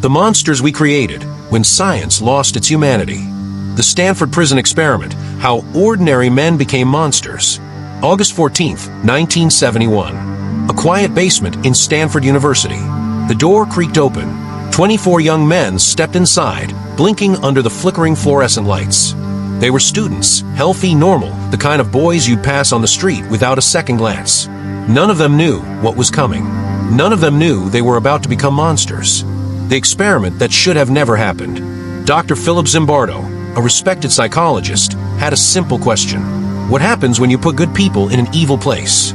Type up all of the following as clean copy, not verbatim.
The monsters we created when science lost its humanity. The Stanford prison experiment, how ordinary men became monsters. August 14th, 1971. A quiet basement in Stanford University. The door creaked open. 24 young men stepped inside, blinking under the flickering fluorescent lights. They were students, healthy, normal, the kind of boys you'd pass on the street without a second glance. None of them knew what was coming. None of them knew they were about to become monsters. The experiment that should have never happened. Dr. Philip Zimbardo, a respected psychologist, had a simple question. What happens when you put good people in an evil place?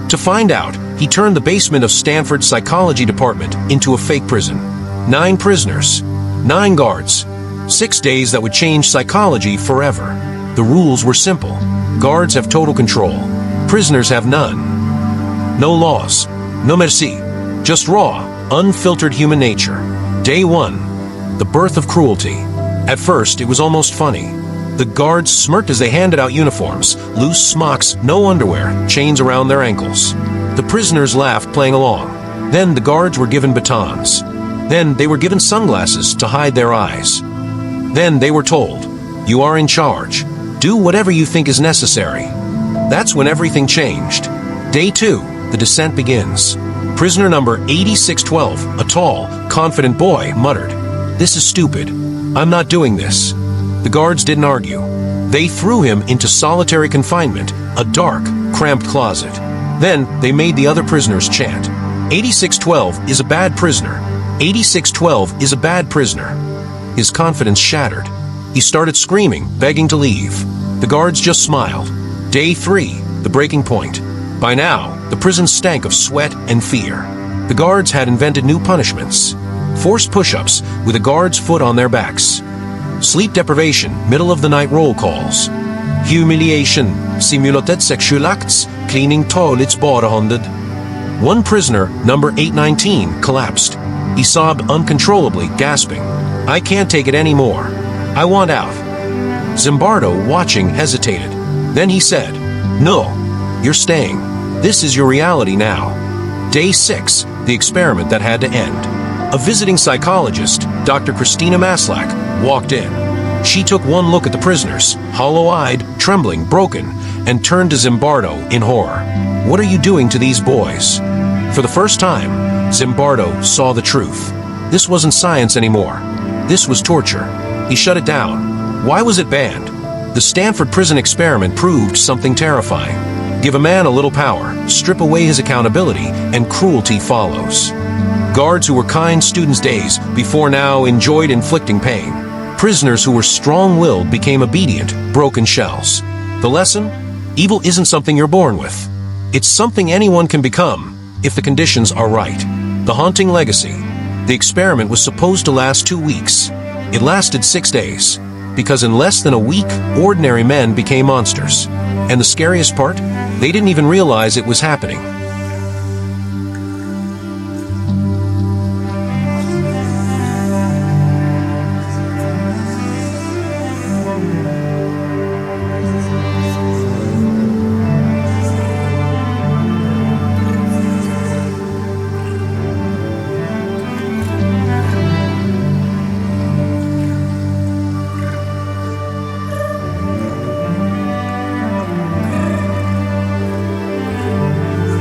To find out, he turned the basement of Stanford's psychology department into a fake prison. 9 prisoners, 9 guards, 6 days that would change psychology forever. The rules were simple. Guards have total control. Prisoners have none. No laws, no merci, just raw, unfiltered human nature. Day 1, the birth of cruelty. At first, it was almost funny. The guards smirked as they handed out uniforms, loose smocks, no underwear, chains around their ankles. The prisoners laughed, playing along. Then the guards were given batons. Then they were given sunglasses to hide their eyes. Then they were told, "You are in charge. Do whatever you think is necessary." That's when everything changed. Day 2, the descent begins. Prisoner number 8612, a tall, confident boy, muttered, "This is stupid. I'm not doing this." The guards didn't argue. They threw him into solitary confinement, a dark, cramped closet. Then they made the other prisoners chant, 8612 is a bad prisoner. 8612 is a bad prisoner. His confidence shattered. He started screaming, begging to leave. The guards just smiled. Day 3, the breaking point. By now, the prison stank of sweat and fear. The guards had invented new punishments. Forced push-ups with a guard's foot on their backs. Sleep deprivation, middle-of-the-night roll calls. Humiliation, simulated sexual acts, cleaning toilets barehundet. One prisoner, number 819, collapsed. He sobbed uncontrollably, gasping, "I can't take it anymore. I want out." Zimbardo, watching, hesitated. Then he said, "No, you're staying. This is your reality now." Day 6, the experiment that had to end. A visiting psychologist, Dr. Christina Maslach, walked in. She took one look at the prisoners, hollow-eyed, trembling, broken, and turned to Zimbardo in horror. "What are you doing to these boys?" For the first time, Zimbardo saw the truth. This wasn't science anymore. This was torture. He shut it down. Why was it banned? The Stanford prison experiment proved something terrifying. Give a man a little power, strip away his accountability, and cruelty follows. Guards who were kind students days before now enjoyed inflicting pain. Prisoners who were strong-willed became obedient, broken shells. The lesson? Evil isn't something you're born with. It's something anyone can become, if the conditions are right. The haunting legacy. The experiment was supposed to last 2 weeks. It lasted 6 days, because in less than a week, ordinary men became monsters. And the scariest part? They didn't even realize it was happening.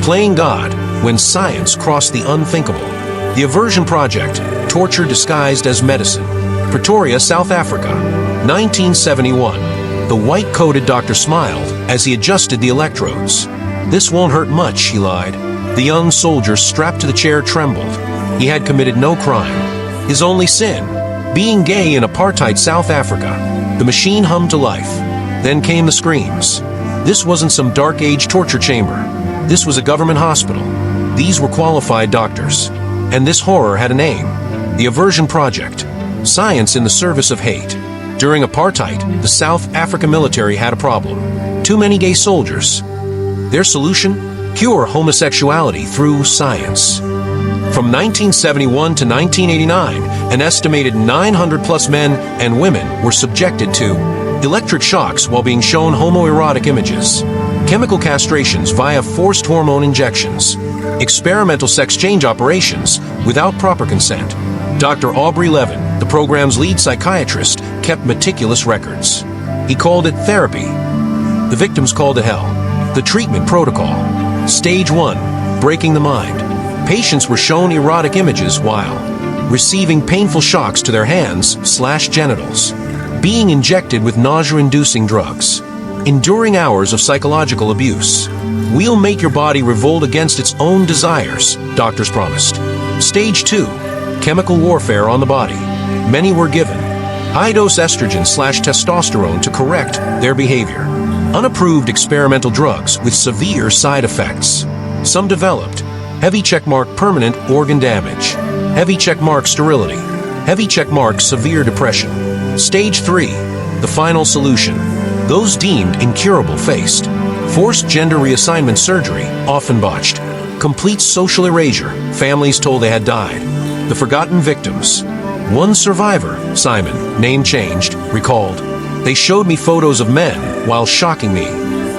Playing God when science crossed the unthinkable. The Aversion Project, torture disguised as medicine. Pretoria, South Africa, 1971. The white-coated doctor smiled as he adjusted the electrodes. "This won't hurt much," he lied. The young soldier strapped to the chair trembled. He had committed no crime. His only sin, being gay in apartheid South Africa. The machine hummed to life. Then came the screams. This wasn't some dark age torture chamber. This was a government hospital. These were qualified doctors. And this horror had a name. The Aversion Project. Science in the service of hate. During apartheid, the South African military had a problem. Too many gay soldiers. Their solution? Cure homosexuality through science. From 1971 to 1989, an estimated 900+ men and women were subjected to electric shocks while being shown homoerotic images, chemical castrations via forced hormone injections, experimental sex change operations without proper consent, Dr. Aubrey Levin, the program's lead psychiatrist, kept meticulous records. He called it therapy. The victims called it hell. The treatment protocol. Stage 1, breaking the mind. Patients were shown erotic images while receiving painful shocks to their hands/genitals, being injected with nausea-inducing drugs, enduring hours of psychological abuse. We'll make your body revolt against its own desires, doctors promised. Stage 2, chemical warfare on the body. Many were given high-dose estrogen/testosterone to correct their behavior. Unapproved experimental drugs with severe side effects. Some developed heavy checkmark permanent organ damage, heavy checkmark sterility, heavy checkmark severe depression. Stage 3, the final solution. Those deemed incurable faced forced gender reassignment surgery, often botched. Complete social erasure, families told they had died. The forgotten victims. One survivor, Simon, name changed, recalled, "They showed me photos of men while shocking me.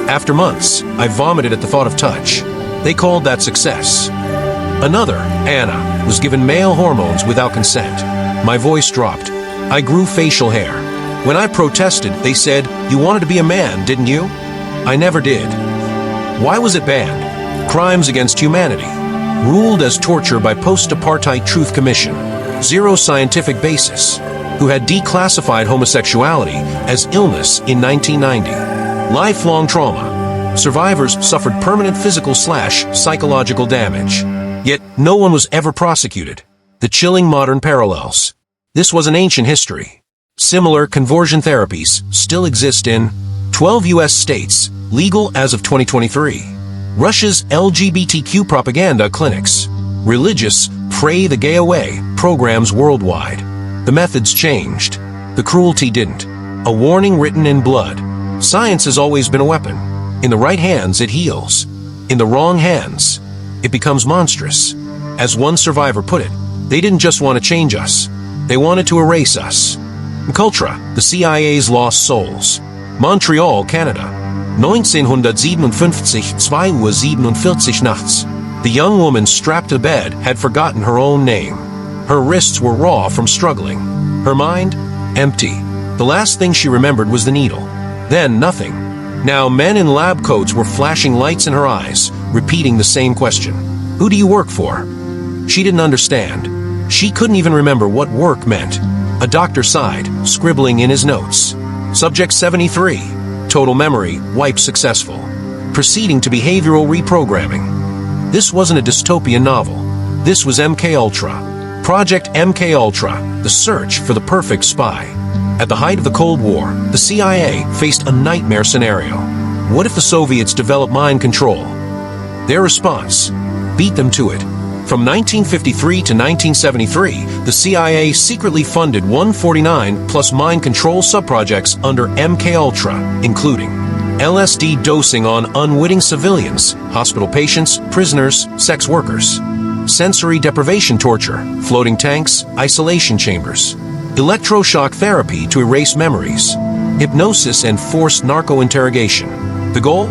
After months, I vomited at the thought of touch. They called that success." Another, Anna, was given male hormones without consent. My voice dropped. I grew facial hair. When I protested, they said, "You wanted to be a man, didn't you?" I never did. Why was it banned? Crimes against humanity. Ruled as torture by Post-Apartheid Truth Commission. Zero scientific basis. Who had declassified homosexuality as illness in 1990. Lifelong trauma. Survivors suffered permanent physical/psychological damage. Yet no one was ever prosecuted. The chilling modern parallels. This was an ancient history. Similar conversion therapies still exist in 12 U.S. states, legal as of 2023. Russia's LGBTQ propaganda clinics. Religious Pray the Gay Away programs worldwide. The methods changed. The cruelty didn't. A warning written in blood. Science has always been a weapon. In the right hands, it heals. In the wrong hands, it becomes monstrous. As one survivor put it, they didn't just want to change us. They wanted to erase us. MKUltra, the CIA's lost souls. Montreal, Canada. 1957, 2:47 nachts. The young woman strapped to bed had forgotten her own name. Her wrists were raw from struggling. Her mind, empty. The last thing she remembered was the needle. Then nothing. Now men in lab coats were flashing lights in her eyes, repeating the same question. Who do you work for? She didn't understand. She couldn't even remember what work meant. A doctor sighed, scribbling in his notes. Subject 73. Total memory, wipe successful. Proceeding to behavioral reprogramming. This wasn't a dystopian novel. This was MKUltra. Project MKUltra, the search for the perfect spy. At the height of the Cold War, the CIA faced a nightmare scenario. What if the Soviets developed mind control? Their response: beat them to it. From 1953 to 1973, the CIA secretly funded 149 plus mind control subprojects under MKUltra, including LSD dosing on unwitting civilians, hospital patients, prisoners, sex workers. Sensory deprivation torture, floating tanks, isolation chambers. Electroshock therapy to erase memories. Hypnosis and forced narco-interrogation. The goal?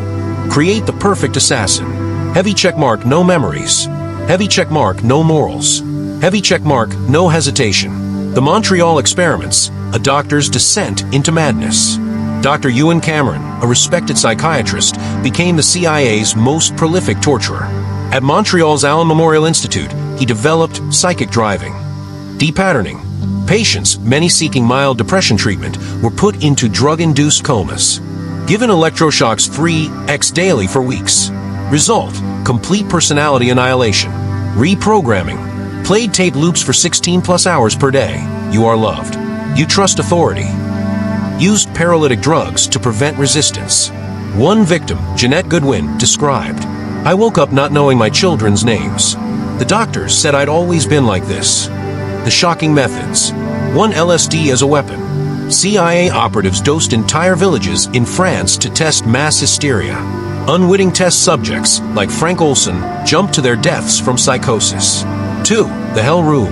Create the perfect assassin. Heavy checkmark, no memories. Heavy checkmark, no morals. Heavy checkmark, no hesitation. The Montreal experiments, a doctor's descent into madness. Dr. Ewan Cameron, a respected psychiatrist, became the CIA's most prolific torturer. At Montreal's Allen Memorial Institute, he developed psychic driving. Depatterning. Patients, many seeking mild depression treatment, were put into drug-induced comas. Given electroshocks 3x daily for weeks. Result: complete personality annihilation. Reprogramming. Played tape loops for 16 plus hours per day. You are loved. You trust authority. Used paralytic drugs to prevent resistance. One victim, Jeanette Goodwin, described, "I woke up not knowing my children's names. The doctors said I'd always been like this." The shocking methods. One LSD as a weapon. CIA operatives dosed entire villages in France to test mass hysteria. Unwitting test subjects, like Frank Olson, jumped to their deaths from psychosis. 2. The Hell Room.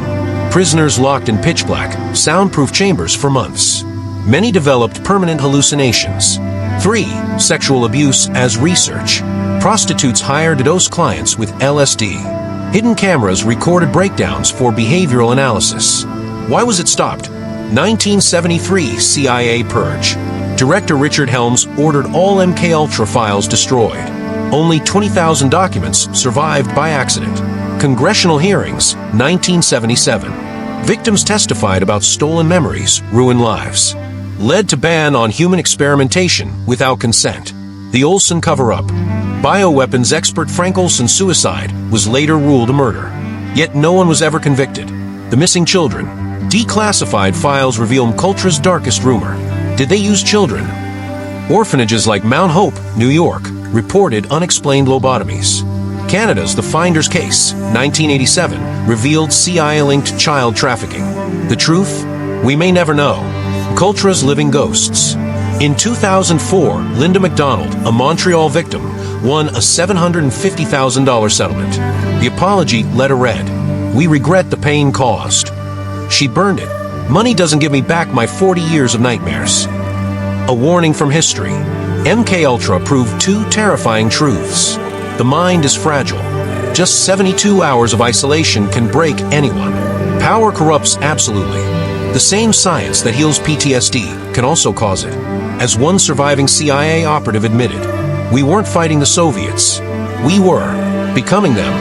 Prisoners locked in pitch black, soundproof chambers for months. Many developed permanent hallucinations. 3. Sexual abuse as research. Prostitutes hired to dose clients with LSD. Hidden cameras recorded breakdowns for behavioral analysis. Why was it stopped? 1973 CIA purge. Director Richard Helms ordered all MKUltra files destroyed. Only 20,000 documents survived by accident. Congressional hearings, 1977. Victims testified about stolen memories, ruined lives. Led to ban on human experimentation without consent. The Olson cover-up. Bioweapons expert Frank Olson's suicide was later ruled a murder. Yet no one was ever convicted. The missing children. Declassified files reveal MKUltra's darkest rumor. Did they use children? Orphanages like Mount Hope, New York, reported unexplained lobotomies. Canada's The Finder's Case, 1987, revealed CIA-linked child trafficking. The truth? We may never know. MKUltra's living ghosts. In 2004, Linda McDonald, a Montreal victim, won a $750,000 settlement. The apology letter read, "We regret the pain caused." She burned it. "Money doesn't give me back my 40 years of nightmares." A warning from history. MKUltra proved two terrifying truths. The mind is fragile. Just 72 hours of isolation can break anyone. Power corrupts absolutely. The same science that heals PTSD can also cause it. As one surviving CIA operative admitted, "We weren't fighting the Soviets. We were becoming them."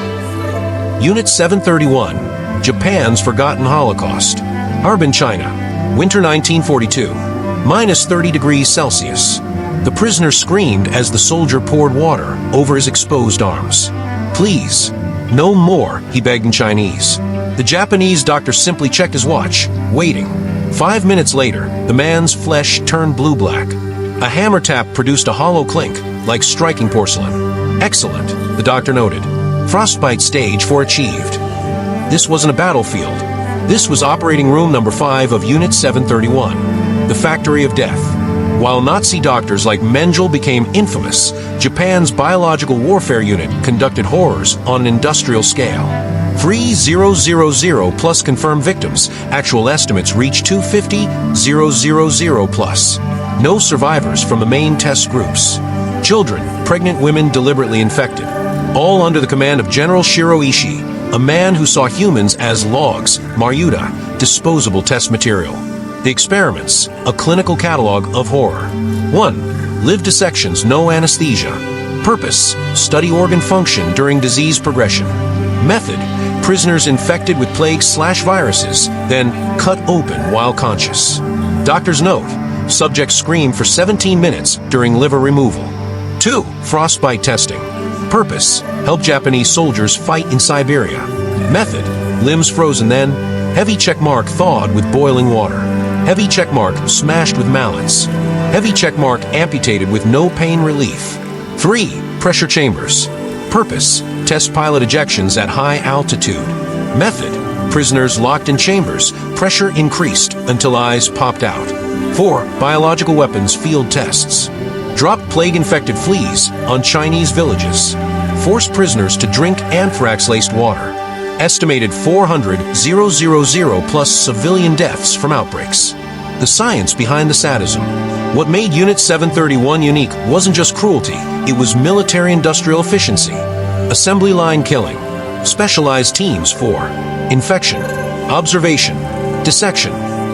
Unit 731, Japan's Forgotten Holocaust. Harbin, China. Winter 1942. Minus 30 degrees Celsius. The prisoner screamed as the soldier poured water over his exposed arms. "Please, no more," he begged in Chinese. The Japanese doctor simply checked his watch, waiting. 5 minutes later, the man's flesh turned blue-black. A hammer tap produced a hollow clink, like striking porcelain. "Excellent," the doctor noted. Frostbite stage 4 achieved. This wasn't a battlefield. This was operating room number 5 of Unit 731, the factory of death. While Nazi doctors like Mengele became infamous, Japan's biological warfare unit conducted horrors on an industrial scale. 3,000 plus confirmed victims. Actual estimates reach 250,000 plus. No survivors from the main test groups. Children, pregnant women deliberately infected. All under the command of General Shiro Ishii, a man who saw humans as logs, Maryuta, disposable test material. The experiments, a clinical catalog of horror. 1. Live dissections, no anesthesia. Purpose, study organ function during disease progression. Method, prisoners infected with plague/viruses, then cut open while conscious. Doctor's note, subjects scream for 17 minutes during liver removal. 2. Frostbite testing. Purpose, help Japanese soldiers fight in Siberia. Method, limbs frozen then, heavy checkmark thawed with boiling water. Heavy checkmark smashed with mallets. Heavy checkmark amputated with no pain relief. 3. Pressure chambers. Purpose, test pilot ejections at high altitude. Method, prisoners locked in chambers, pressure increased until eyes popped out. 4. Biological weapons field tests. Dropped plague-infected fleas on Chinese villages. Forced prisoners to drink anthrax-laced water. Estimated 400,000 plus civilian deaths from outbreaks. The science behind the sadism. What made Unit 731 unique wasn't just cruelty, it was military-industrial efficiency. Assembly line killing. Specialized teams for infection, observation, dissection,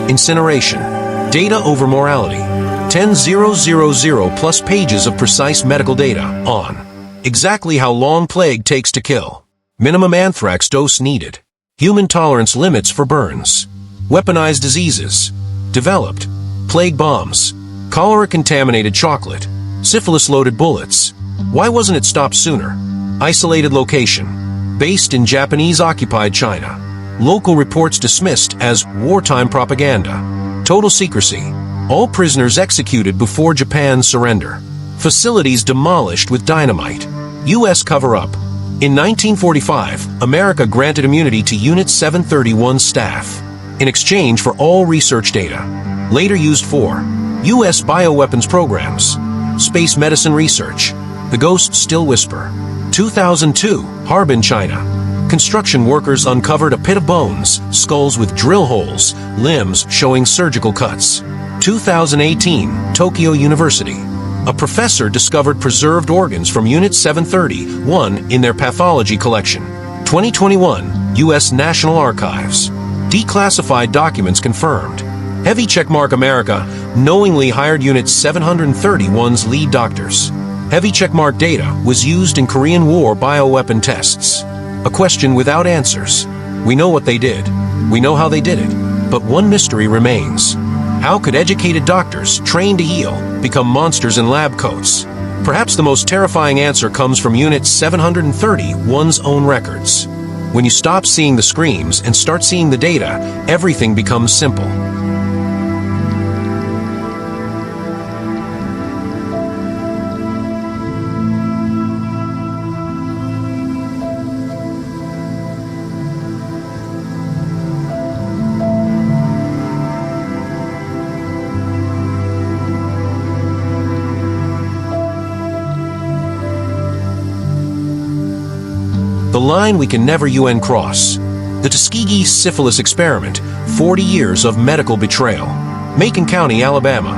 incineration. Data over morality. 10,000 plus pages of precise medical data on exactly how long plague takes to kill. Minimum anthrax dose needed. Human tolerance limits for burns. Weaponized diseases. Developed. Plague bombs. Cholera-contaminated chocolate. Syphilis-loaded bullets. Why wasn't it stopped sooner? Isolated location. Based in Japanese-occupied China. Local reports dismissed as wartime propaganda. Total secrecy. All prisoners executed before Japan's surrender. Facilities demolished with dynamite. U.S. cover-up. In 1945, America granted immunity to Unit 731 staff in exchange for all research data, later used for U.S. bioweapons programs, space medicine research. The ghosts still whisper. 2002, Harbin, China. Construction workers uncovered a pit of bones, skulls with drill holes, limbs showing surgical cuts. 2018, Tokyo University. A professor discovered preserved organs from Unit 731 in their pathology collection. 2021, U.S. National Archives. Declassified documents confirmed. Heavy checkmark America knowingly hired Unit 731's lead doctors. Heavy checkmark data was used in Korean War bioweapon tests. A question without answers. We know what they did. We know how they did it. But one mystery remains. How could educated doctors, trained to heal, become monsters in lab coats? Perhaps the most terrifying answer comes from Unit 731's own records. When you stop seeing the screams and start seeing the data, everything becomes simple. The line we can never UN cross. The Tuskegee Syphilis Experiment, 40 years of medical betrayal. Macon County, Alabama,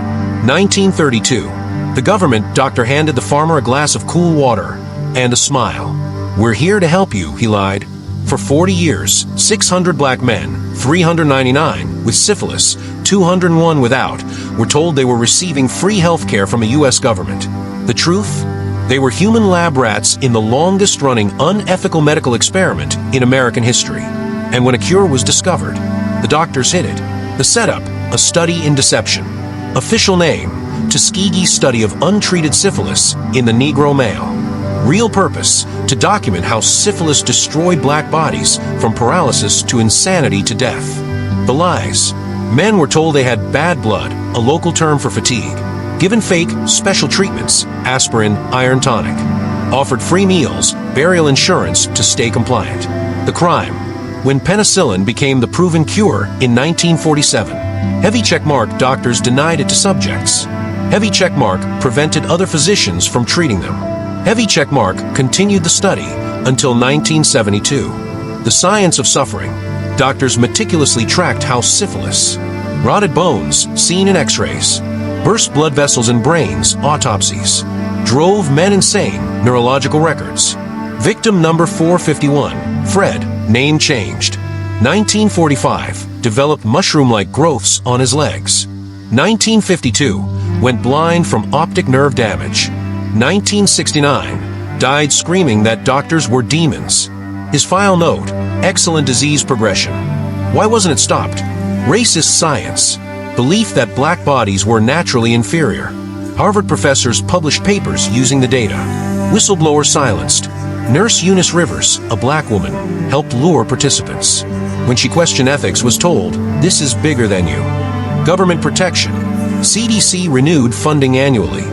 1932. The government doctor handed the farmer a glass of cool water and a smile. "We're here to help you," he lied. For 40 years, 600 black men, 399 with syphilis, 201 without, were told they were receiving free health care from a U.S. government. The truth? They were human lab rats in the longest-running unethical medical experiment in American history. And when a cure was discovered, the doctors hid it. The setup, a study in deception. Official name, Tuskegee Study of Untreated Syphilis in the Negro Male. Real purpose, to document how syphilis destroyed black bodies from paralysis to insanity to death. The lies. Men were told they had bad blood, a local term for fatigue. Given fake, special treatments, aspirin, iron tonic. Offered free meals, burial insurance to stay compliant. The crime. When penicillin became the proven cure in 1947, heavy checkmark doctors denied it to subjects. Heavy checkmark prevented other physicians from treating them. Heavy checkmark continued the study until 1972. The science of suffering. Doctors meticulously tracked how syphilis, rotted bones seen in x-rays, burst blood vessels in brains, autopsies, drove men insane, neurological records. Victim number 451, Fred, name changed. 1945, developed mushroom-like growths on his legs. 1952, went blind from optic nerve damage. 1969, died screaming that doctors were demons. His file note, excellent disease progression. Why wasn't it stopped? Racist science. Belief that black bodies were naturally inferior. Harvard professors published papers using the data. Whistleblower silenced. Nurse Eunice Rivers, a black woman, helped lure participants. When she questioned ethics, was told, "This is bigger than you." Government protection. CDC renewed funding annually.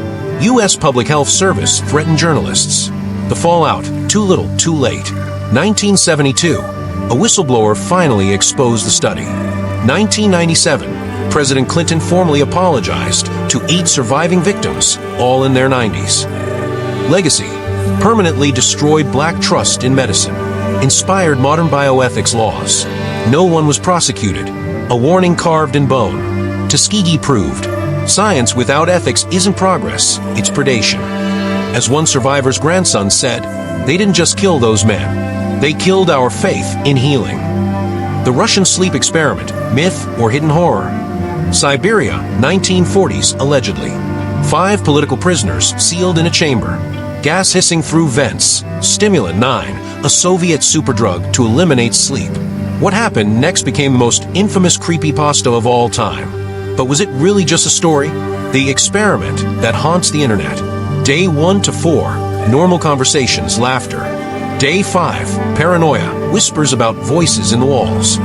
U.S. Public Health Service threatened journalists. The fallout, too little, too late. 1972, a whistleblower finally exposed the study. 1997, President Clinton formally apologized to 8 surviving victims, all in their 90s. Legacy. Permanently destroyed black trust in medicine. Inspired modern bioethics laws. No one was prosecuted. A warning carved in bone. Tuskegee proved. Science without ethics isn't progress, it's predation. As one survivor's grandson said, they didn't just kill those men. They killed our faith in healing. The Russian sleep experiment, myth or hidden horror? Siberia, 1940s, allegedly. 5 political prisoners sealed in a chamber. Gas hissing through vents. Stimulant 9, a Soviet superdrug to eliminate sleep. What happened next became the most infamous creepypasta of all time. But was it really just a story? The experiment that haunts the internet. Day 1 to 4, normal conversations, laughter. Day 5, paranoia, whispers about voices in the walls.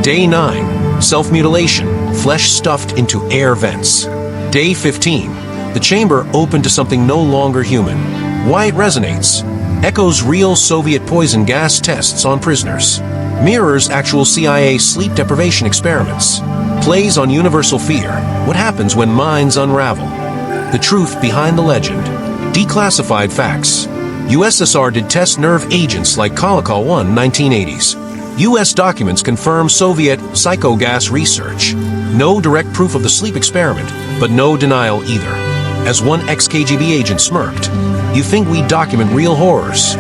Day 9, self-mutilation, flesh stuffed into air vents. Day 15, the chamber opened to something no longer human. Why it resonates. Echoes real Soviet poison gas tests on prisoners. Mirrors actual CIA sleep deprivation experiments. Plays on universal fear. What happens when minds unravel? The truth behind the legend. Declassified facts. USSR did test nerve agents like Kolokol-1 1980s. U.S. documents confirm Soviet psychogas research. No direct proof of the sleep experiment, but no denial either. As one ex-KGB agent smirked, "You think we document real horrors?